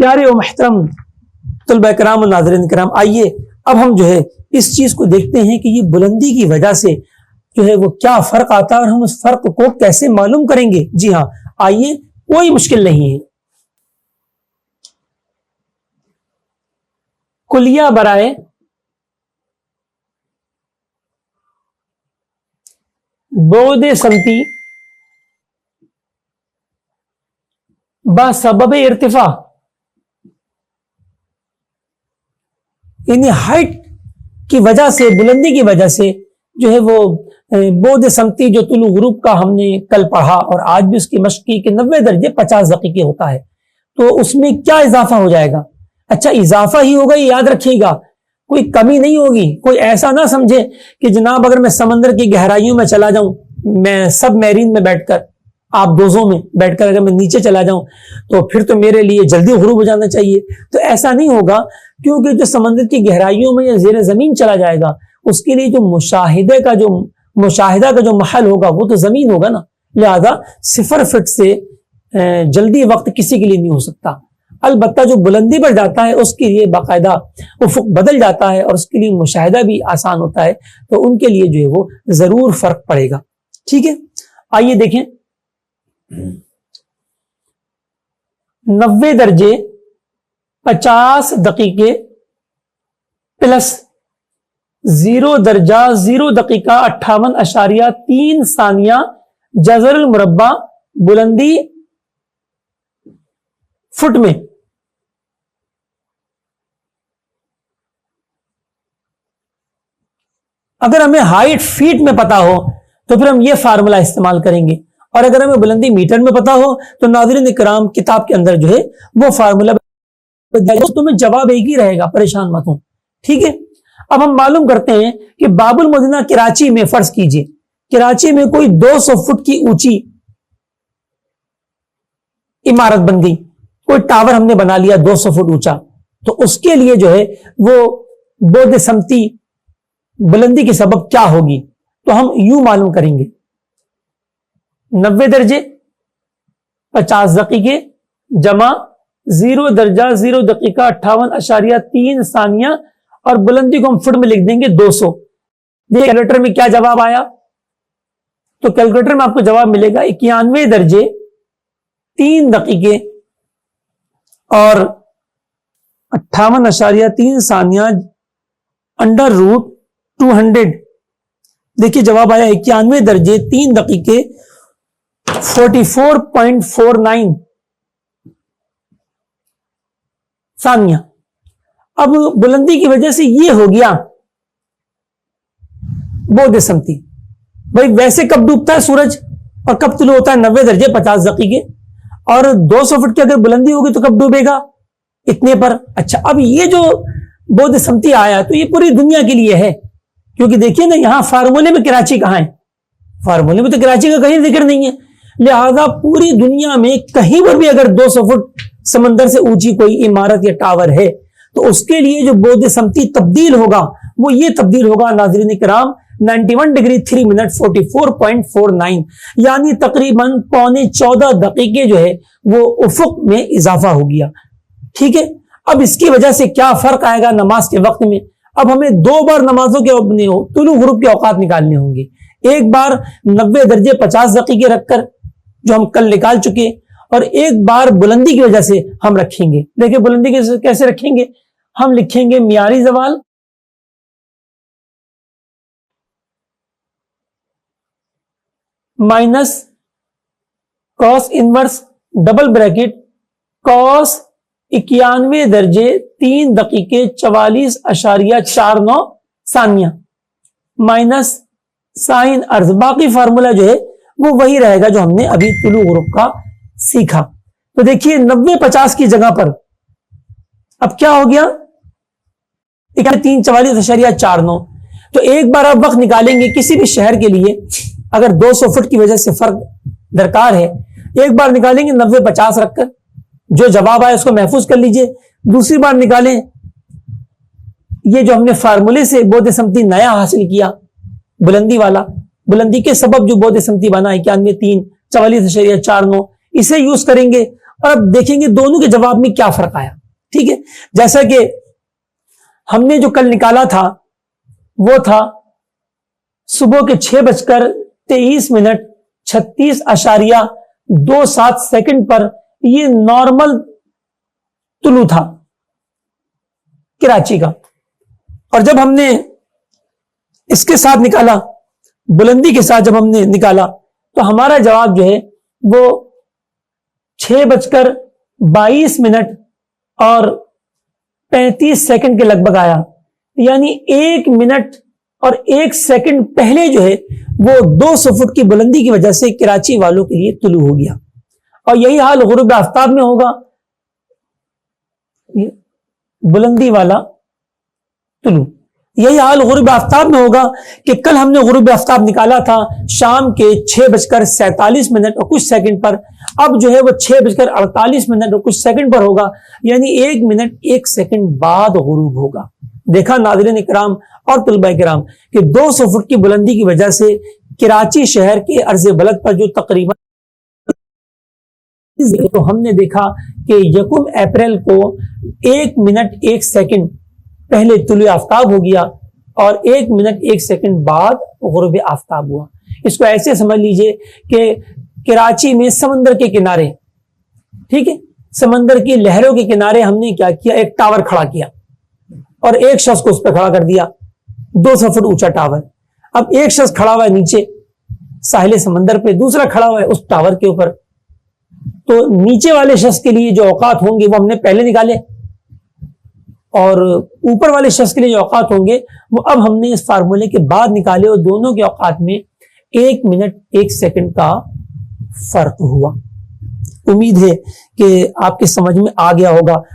پیارے و محترم طلبہ کرام و ناظرین کرام، آئیے اب ہم جو ہے اس چیز کو دیکھتے ہیں کہ یہ بلندی کی وجہ سے جو ہے وہ کیا فرق آتا ہے اور ہم اس فرق کو کیسے معلوم کریں گے۔ جی ہاں، آئیے، کوئی مشکل نہیں ہے۔ کلیہ برائے بعد سمتی بسبب ارتفاع، یعنی ہائٹ کی وجہ سے، بلندی کی وجہ سے جو ہے وہ بعد سمتی جو طلوع غروب کا ہم نے کل پڑھا اور آج بھی اس کی مشق کی کہ 90 درجے 50 دقیقے ہوتا ہے، تو اس میں کیا اضافہ ہو جائے گا؟ اچھا، اضافہ ہی ہوگا، یہ یاد رکھیے گا، کوئی کمی نہیں ہوگی۔ کوئی ایسا نہ سمجھے کہ جناب اگر میں سمندر کی گہرائیوں میں چلا جاؤں، میں سب میرین میں بیٹھ کر، آپ دوزوں میں بیٹھ کر اگر میں نیچے چلا جاؤں تو پھر تو میرے لیے جلدی غروب ہو جانا چاہیے، تو ایسا نہیں ہوگا، کیونکہ جو سمندر کی گہرائیوں میں یا زیر زمین چلا جائے گا اس کے لیے جو مشاہدہ کا جو محل ہوگا وہ تو زمین ہوگا نا، لہذا 0 فٹ سے جلدی وقت کسی کے لیے نہیں ہو سکتا۔ البتہ جو بلندی پر جاتا ہے اس کے لیے باقاعدہ افق بدل جاتا ہے اور اس کے لیے مشاہدہ بھی آسان ہوتا ہے، تو ان کے لیے جو ہے وہ ضرور فرق پڑے گا۔ ٹھیک ہے، آئیے دیکھیں، 90 درجے 50 دقیقے پلس 0 درجہ 0 دقیقہ 58.3 ثانیہ جذر المربع بلندی فٹ میں۔ اگر ہمیں ہائٹ فیٹ میں پتا ہو تو پھر ہم یہ فارمولا استعمال کریں گے، اور اگر ہمیں بلندی میٹر میں پتا ہو تو ناظرین کرام کتاب کے اندر جو ہے وہ فارمولا تمہیں جواب ایک ہی رہے گا، پریشان مت ہوں۔ ٹھیک ہے، اب ہم معلوم کرتے ہیں کہ باب المدینہ کراچی میں، فرض کیجئے کراچی میں کوئی 200 فٹ کی اونچی عمارت بن گئی، کوئی ٹاور ہم نے بنا لیا 200 فٹ اونچا، تو اس کے لیے جو ہے وہ بعد سمتی بلندی کے سبب کیا ہوگی؟ تو ہم یوں معلوم کریں گے، 90 درجے 50 دقیقے جمع 0 درجہ 0 دقیقہ 58.3 ثانیہ، اور بلندی کو ہم فٹ میں لکھ دیں گے 200۔ دیکھیں کیلکولیٹر میں کیا جواب آیا، تو کیلکولیٹر میں آپ کو جواب ملے گا 91 درجے 3 دقیقے اور 58.3 ثانیہ انڈر روٹ 200۔ دیکھیے جواب آیا 91 درجے 3 دقیقے 44.49 ثانیہ۔ اب بلندی کی وجہ سے یہ ہو گیا بعد سمتی۔ بھائی ویسے کب ڈوبتا ہے سورج اور کب طلوع ہوتا ہے؟ 90 درجے 50 دقیقے، اور 200 فٹ کی اگر بلندی ہوگی تو کب ڈوبے گا؟ اتنے پر۔ اچھا، اب یہ جو بعد سمتی آیا تو یہ پوری دنیا کے لیے ہے، کیونکہ دیکھیے نا یہاں فارمولے میں کراچی کہاں ہے؟ فارمولے میں تو کراچی کا کہیں ذکر نہیں ہے، لہذا پوری دنیا میں کہیں پر بھی اگر 200 فٹ سمندر سے اونچی کوئی عمارت یا ٹاور ہے تو اس کے لیے جو بعد سمتی تبدیل ہوگا وہ یہ تبدیل ہوگا ناظرین کرام 91 ڈگری 3 منٹ 44.49، یعنی تقریباً 14.25 دقیقے جو ہے وہ افق میں اضافہ ہو گیا۔ ٹھیک ہے، اب اس کی وجہ سے کیا فرق آئے گا نماز کے وقت میں؟ اب ہمیں 2 بار نمازوں کے طلوع غروب کے اوقات نکالنے ہوں گے، ایک بار 90 درجے 50 دقیقے رکھ کر جو ہم کل نکال چکے، اور ایک بار بلندی کی وجہ سے ہم رکھیں گے۔ دیکھیں بلندی کیسے رکھیں گے، ہم لکھیں گے معیاری زوال minus cos inverse double bracket cos 91 درجے 3 دقیقے 44.49 ثانیہ مائنس سائن ارض۔ باقی فارمولا جو ہے وہ وہی رہے گا جو ہم نے ابھی طلوع غروب کا سیکھا۔ تو دیکھیے 90-50 کی جگہ پر اب کیا ہو گیا 344.49۔ تو ایک بار آپ وقت نکالیں گے کسی بھی شہر کے لیے، اگر 200 فٹ کی وجہ سے فرق درکار ہے، ایک بار نکالیں گے 90-50 رکھ کر، جو جواب آئے اس کو محفوظ کر لیجئے، دوسری بار نکالیں یہ جو ہم نے فارمولے سے بعد سمتی نیا حاصل کیا بلندی والا، بلندی کے سبب جو بعد سمتی بنا 91 3 44.49، اسے یوز کریں گے اور اب دیکھیں گے دونوں کے جواب میں کیا فرق آیا. ٹھیک ہے, جیسا کہ ہم نے جو کل نکالا تھا وہ تھا صبح کے 6:23:36.27 پر یہ نارمل طلوع تھا کراچی کا. اور جب ہم نے اس کے ساتھ نکالا, بلندی کے ساتھ جب ہم نے نکالا, تو ہمارا جواب جو ہے وہ 6:22:35 کے لگ بھگ آیا. یعنی 1 منٹ اور 1 سیکنڈ پہلے جو ہے وہ 200 فٹ کی بلندی کی وجہ سے کراچی والوں کے لیے طلوع ہو گیا. اور یہی حال غروب آفتاب میں ہوگا, بلندی والا طلوع. یہی حال غروب آفتاب میں ہوگا کہ کل ہم نے غروب آفتاب نکالا تھا شام کے 6:47 پر, اب جو ہے وہ 6:48 اور کچھ سیکنڈ پر ہوگا. یعنی 1 منٹ 1 سیکنڈ بعد غروب ہوگا. دیکھا ناظرین کرام اور طلباء کرام کہ 200 فٹ کی بلندی کی وجہ سے کراچی شہر کے عرض بلد پر جو تقریباً, تو ہم نے دیکھا کہ 1 اپریل کو 1 منٹ 1 سیکنڈ پہلے طلوع آفتاب ہو گیا اور 1 منٹ 1 سیکنڈ بعد غروب آفتاب ہوا. اس کو ایسے سمجھ لیجئے کہ کراچی میں سمندر کے کنارے, ٹھیک ہے, سمندر کی لہروں کے کنارے ہم نے کیا کیا, ایک ٹاور کھڑا کیا اور ایک شخص کو اس پہ کھڑا کر دیا, 200 فٹ اونچا ٹاور. اب ایک شخص کھڑا ہوا ہے نیچے ساحل سمندر پہ, دوسرا کھڑا ہوا ہے اس ٹاور کے اوپر. تو نیچے والے شخص کے لیے جو اوقات ہوں گے وہ ہم نے پہلے نکالے, اور اوپر والے شخص کے لیے جو اوقات ہوں گے وہ اب ہم نے اس فارمولے کے بعد نکالے, اور دونوں کے اوقات میں 1 منٹ 1 سیکنڈ کا فرق ہوا. امید ہے کہ آپ کے سمجھ میں آ گیا ہوگا.